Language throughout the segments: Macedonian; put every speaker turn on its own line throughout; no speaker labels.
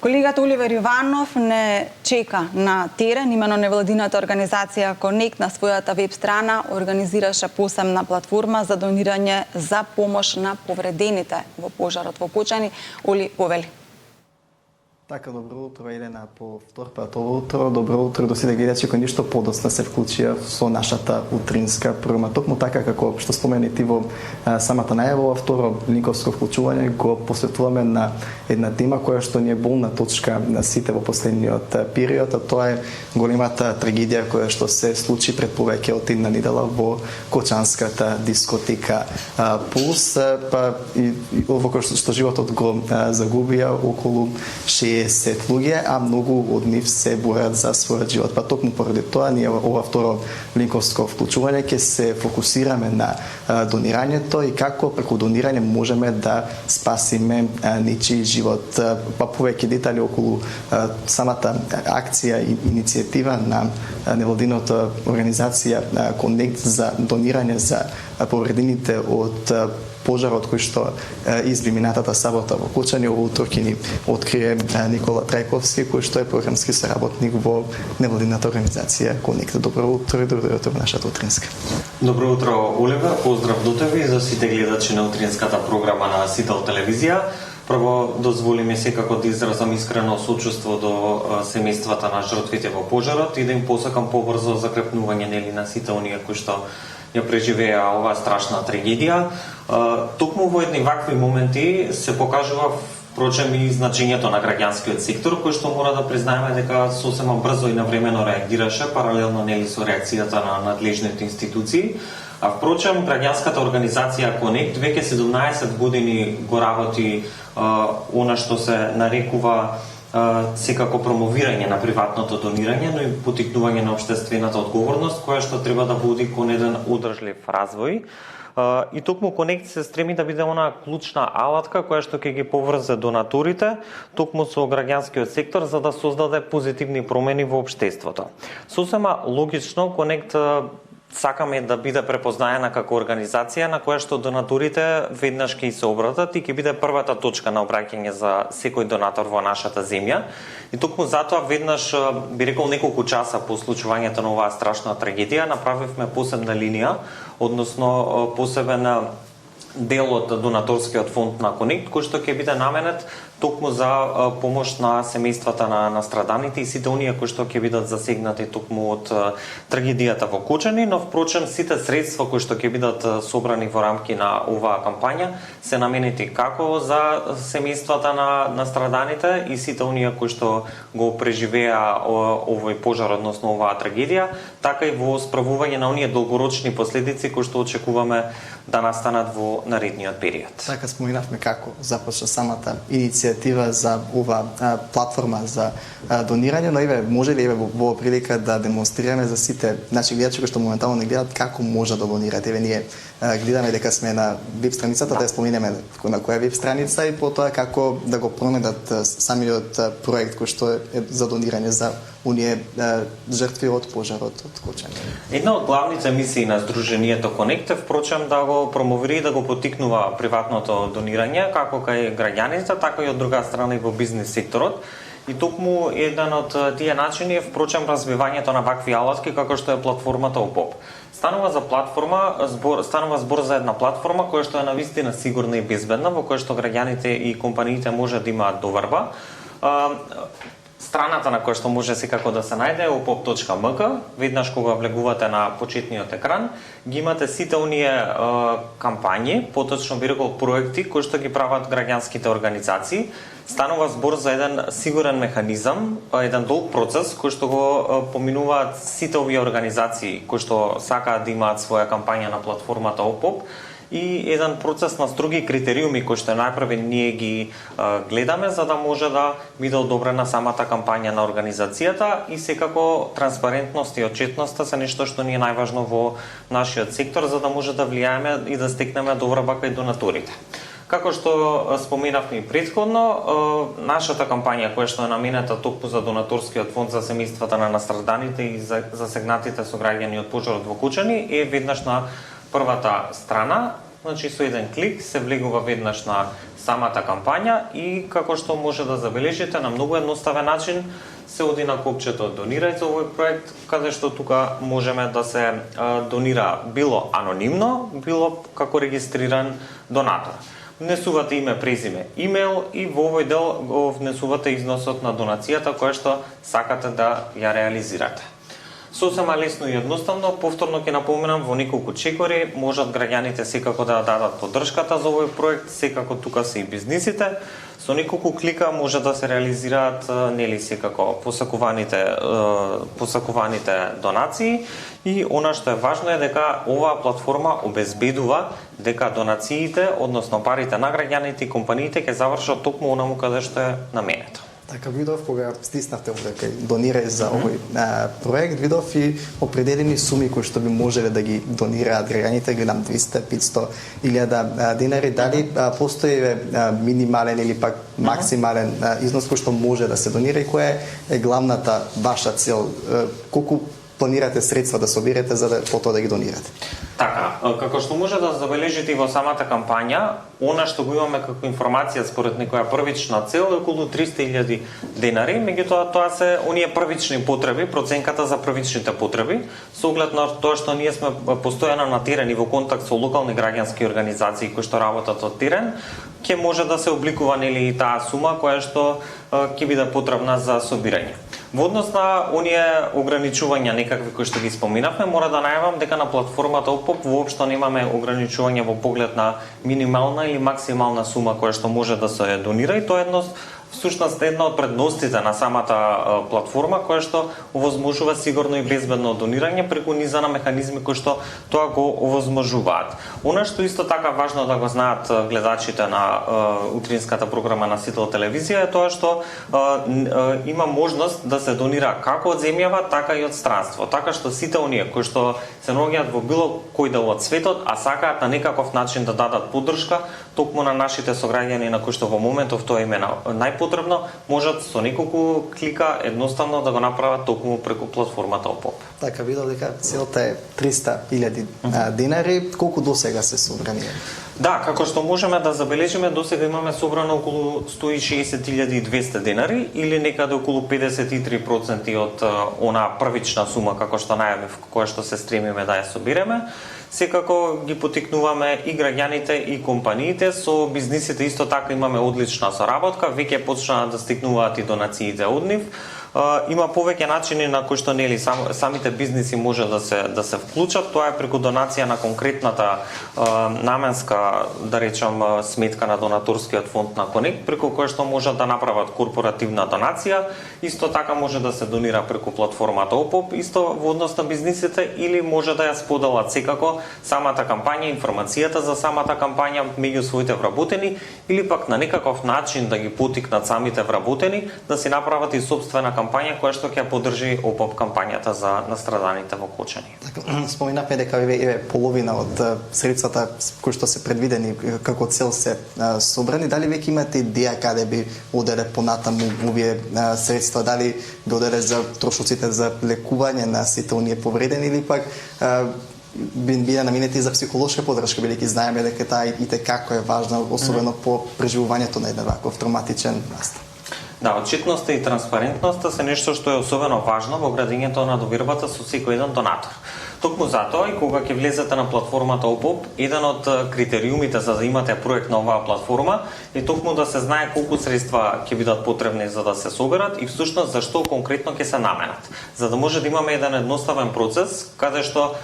Колегата Оливер Јованов не чека на терен, имено невладината организација Конект на својата веб страна организираше посебна платформа за донирање за помош на повредените во пожарот во Кочани. Оли, повели.
Така, добро утро, Елена, по втор пат ово утро. Добро утро до сите гледачи кои ништо подоцна се вклучија со нашата утринска програма. Токму така како што спомени ти во самата најава, второ линковско вклучување го посветуваме на една тема која што ни е болна точка на сите во последниот период, а тоа е големата трагедија која што се случи пред повеќе од една недела во кочанската дискотека Пулс, па и ово кој што животот го загубија околу 60 луѓе, а многу од нив се борат за својот живот. Па токму поради тоа ние ова второ линковско вклучување ќе се фокусираме на донирањето и како преку донирање можеме да спасиме нечи живот. Па повеќе детали околу самата акција и иницијатива на невладината организација Конект за донирање за повредените од пожарот кој што изби минатата сабота во Кочани. Ово утро ќе ни открие Никола Трајковски, кој што е програмски соработник во невладината организација Конект. Добро утро и добро утро во нашата утринска.
Добро утро, Оливер. Поздрав до тебе и за сите гледачи на утринската програма на Сител телевизија. Прво, дозволи ми секако да изразам искрено сочувство до семејствата на жртвите во пожарот и да им посакам побрзо закрепнување нели на сите оние кои што ја преживеа оваа страшна трагедија. Токму во едни вакви моменти се покажува впрочем и значењето на граѓанскиот сектор, кој што мора да признаеме дека сосема брзо и навремено реагираше, паралелно нели со реакцијата на надлежните институции. А впрочем, граѓанската организација Конект веќе 17 години го работи она што се нарекува секако промовирање на приватното донирање, но и поттикнување на општествената одговорност, која што треба да води кон еден одржлив развој. И токму Конект се стреми да биде она клучна алатка која што ќе ги поврзе донаторите токму со граѓанскиот сектор за да создаде позитивни промени во општеството. Сосема логично Конект сакаме да биде препознаена како организација на која што донаторите веднаш ќе се обратат и ќе биде првата точка на обраќање за секој донатор во нашата земја. И токму затоа веднаш, би рекол неколку часа по случувањето на оваа страшна трагедија, направивме посебна линија, односно посебен дел од донаторскиот фонд на Конект, кој што ќе биде наменет токму за помош на семејствата на настраданите и сите оние кои што ќе бидат засегнати токму од трагедијата во Кочани, но впрочем сите средства кои што ќе бидат собрани во рамки на оваа кампања се наменети како за семејствата на настраданите и сите оние кои што го преживеа овој пожар, односно оваа трагедија, така и во справување на оние долгорочни последици кои што очекуваме да настанат во наредниот период.
Така споминавме како започна самата иницијатива за ова платформа за донирање, но еве може ли во прилика да демонстрираме за сите наши гледачи кои што моментално не гледат како може да донираат. Еве ние гледаме дека сме на веб страницата, да споминеме на која веб страница и потоа како да го пронајдат самиот проект кој што е за донирање за оние жртви од пожарот од Кочани.
Една од главните мисии на Сдруженијето Конект е впрочем да го промовира и да го поттикнува приватното донирање како кај граѓаните, така и од друга страна и во бизнис секторот. И токму еден од тие начини е впрочем развивањето на вакви алатки како што е платформата ОПОП. Станува збор за една платформа која што е навистина сигурна и безбедна, во која што граѓаните и компаниите може да имаат доверба. Страната на која што може секако да се најде е opop.mk. Веднаш кога влегувате на почетниот екран, ги имате сите оние кампањи, поточно би рекол проекти кои што ги прават граѓанските организации. Станува збор за еден сигурен механизам, еден долг процес кој што го поминуваат сите овие организации кои што сакаат да имаат своја кампања на платформата ОПОП. И еден процес на строги критериуми кои што најпрвен ние ги гледаме за да може да биде одобрена самата кампања на организацијата и секако транспарентност и отчетноста се нешто што ни е најважно во нашиот сектор за да може да влијаеме и да стекнеме доверба кај донаторите. Како што споменавме и претходно, нашата кампања која што е наменета токму за донаторскиот фонд за семејствата на настраданите и засегнатите со граѓани од пожарот во Кочани е веднаш на првата страна значи со еден клик се влегува веднаш на самата кампања и како што може да забележите на многу едноставен начин се оди на копчето донирај за овој проект, каде што тука можеме да се донира било анонимно, било како регистриран донатор. Внесувате име, презиме, имейл и во овој дел го внесувате износот на донацијата која што сакате да ја реализирате. Сосема лесно и едноставно, повторно ќе напоменам, во неколку чекори можат граѓаните секако да дадат поддршката за овој проект, секако тука се и бизнисите. Со неколку клика може да се реализираат нели секако посакуваните донации и она што е важно е дека оваа платформа обезбедува дека донациите, односно парите на граѓаните и компаниите ќе завршат токму онаму каде што е наменето.
Така видов кога стиснавте овде донирај за овој проект, видов и определени суми кои што би можеле да ги донираат граѓаните, гледам 200-500 илјада денари, дали постои минимален или пак максимален износ кој што може да се донира и која е главната ваша цел, колку планирате средства да соберете за да потоа да ги донирате?
Така, како што може да забележите и во самата кампања, она што го имаме како информација според некоја првична цел е околу 300.000 денари, меѓутоа тоа се оние првични потреби, проценката за првичните потреби, со оглед на тоа што ние сме постојано на терен и во контакт со локални граѓански организации кои што работат од терен, ќе може да се обликува нели и таа сума која што ќе биде потребна за собирање. Во однос на оние ограничувања некакви кои што ги споминавме, мора да најавам дека на платформата ОПОП воопшто немаме ограничувања во поглед на минимална или максимална сума која што може да се донира и тоа всушност една од предностите на самата платформа која што овозможува сигурно и безбедно донирање преку низа на механизми кои што тоа го овозможуваат. Она што исто така важно да го знаат гледачите на утринската програма на Сител телевизија е тоа што има можност да се донира како од земјава, така и од странство. Така што сите оние кои што се наоѓаат во било кој дел од светот, а сакаат на некаков начин да дадат поддршка токму на нашите сограѓани на кои што во моментов тоа име најпотребно, можат со неколку клика едноставно да го направат токму преку платформата ОПОП.
Така, видов дека целта е 300.000 денари, колку досега се собрани?
Да, како што можеме да забележиме, досега имаме собрано околу 160.200 денари или некаде околу 53% од она првична сума како што најавив, која што се стремиме да ја собереме. Секако ги потикнуваме и граѓаните и компаниите, со бизнисите исто така имаме одлична соработка, веќе почнаа да стигнуваат и донациите од нив. Има повеќе начини на кои што нели самите бизниси може да се вклучат. Тоа е преку донација на конкретната наменска, да речам, сметка на донаторскиот фонд на Конект, преку која што можат да направат корпоративна донација. Исто така може да се донира преку платформата ОПОП, исто во однос на бизнисите, или може да ја споделат секако самата кампања, информацијата за самата кампања меѓу своите вработени, или пак на некаков начин да ги потикнат самите вработени да си направат и сопствена кампања која што ќе поддржи ОПОП кампањата за настраданите во Кочани.
Така, споминавме дека еве половина од средствата кои што се предвидени како цел се собрани, дали веќе имате идеја каде би оделе понатаму овие средства, дали би оделе за трошоците за лекување на сите оние повредени или пак би наменети за психолошка поддршка, бидејќи знаеме дека таа и како е важна, особено по преживувањето на еден ваков травматичен настан.
Да, отчетноста и транспарентноста се нешто што е особено важно во градењето на довербата со секој еден донатор. Токму затоа и кога ќе влезете на платформата ОПОП, еден од критериумите за да имате проект на оваа платформа е токму да се знае колку средства ќе бидат потребни за да се соберат и всушност зашто конкретно ќе се наменат. За да може да имаме еден едноставен процес каде што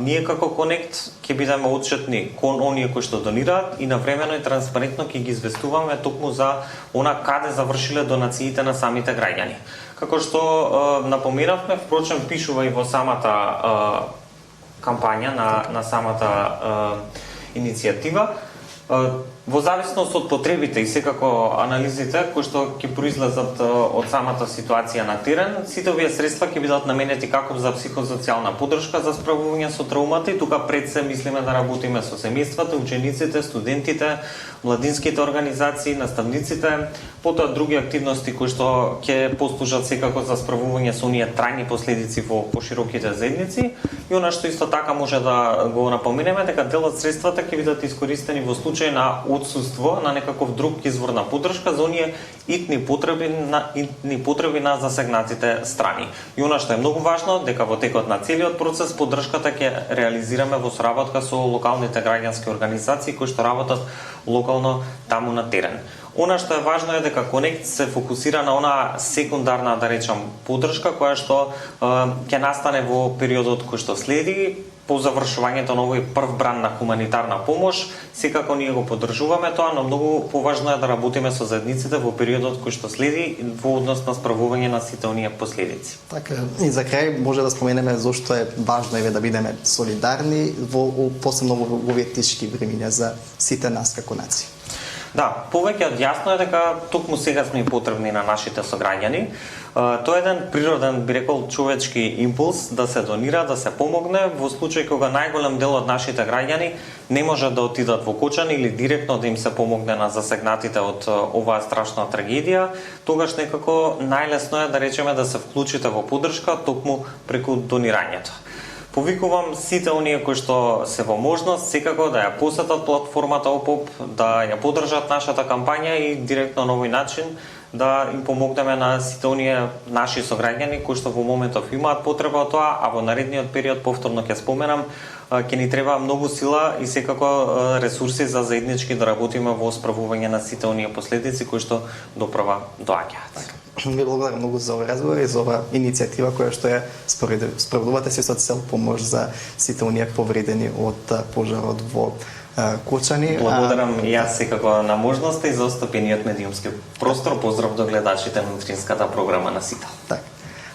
ние како Конект ќе бидеме отчетни кон оние кои што донираат и навремено и транспарентно ќе ги известуваме токму за она каде завршиле донациите на самите граѓани. Како што напоменавме, впрочем пишува и во самата кампања на самата иницијатива, Во зависност од потребите и секако анализите кои што ќе произлезат од самата ситуација на терен, сите овие средства ќе бидат наменети како за психосоцијална поддршка за справување со траумата и тука пред се мислиме да работиме со семејствата, учениците, студентите, младинските организации, наставниците, потоа други активности кои што ќе послужат секако за справување со оние трајни последици во пошироките заедници и она што исто така може да го напоменеме дека дел од средствата ќе бидат искористени во случај на отсуство на некаков друг извор на поддршка за оние итни потреби на засегнатите страни. И она што е многу важно дека во текот на целиот процес поддршката ќе реализираме во соработка со локалните граѓански организации кои што работат локално таму на терен. Она што е важно е дека Конект се фокусира на она секундарна, да речам, поддршка која што ќе настане во периодот кој што следи по завршувањето на овој прв бран на хуманитарна помош. Секако ние го поддржуваме тоа, но многу поважно е да работиме со заедниците во периодот кој што следи во однос на справување на сите оние последици.
Така, и за крај може да споменеме зошто е важно да бидеме солидарни посебно во овие тешки времиња за сите нас како нација.
Да, повеќе од јасно е дека токму сега сме потребни на нашите сограѓани. Тоа е еден природен, би рекол, човечки импулс да се донира, да се помогне во случај кога најголем дел од нашите граѓани не може да отидат во Кочани или директно да им се помогне на засегнатите од оваа страшна трагедија, тогаш некако најлесно е да речеме да се вклучите во поддршка токму преку донирањето. Повикувам сите оние кои што се во можност секако да ја посетат платформата ОПОП, да ја поддржат нашата кампања и директно на овој начин да им помогнеме на сите оние наши сограѓани кои што во моментов имаат потреба од тоа, а во наредниот период повторно ќе споменам, ќе ни треба многу сила и секако ресурси за заеднички да работиме во справување на сите оние последици кои што допрва доаѓаат.
Ви благодарам многу за овој разговор и за оваа иницијатива која што ја спроведувате се со цел помош за сите оние повредени од пожарот во Кочани.
Благодарам и јас секако на можноста и за остапениот медиумски простор. Поздрав до гледачите на утринската програма на Сител.
Так.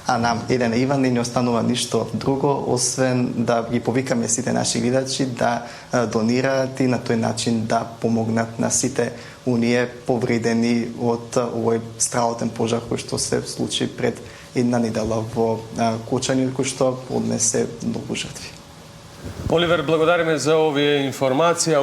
А нам, Елена и Иван, не ни останува ништо друго, освен да ги повикаме сите наши гледачи да донираат и на тој начин да помогнат на сите оние повредени од овој страхотен пожар кој што се случи пред една недела во Кочани, кој што однесе многу жртви.
Оливер, благодариме за овие информации.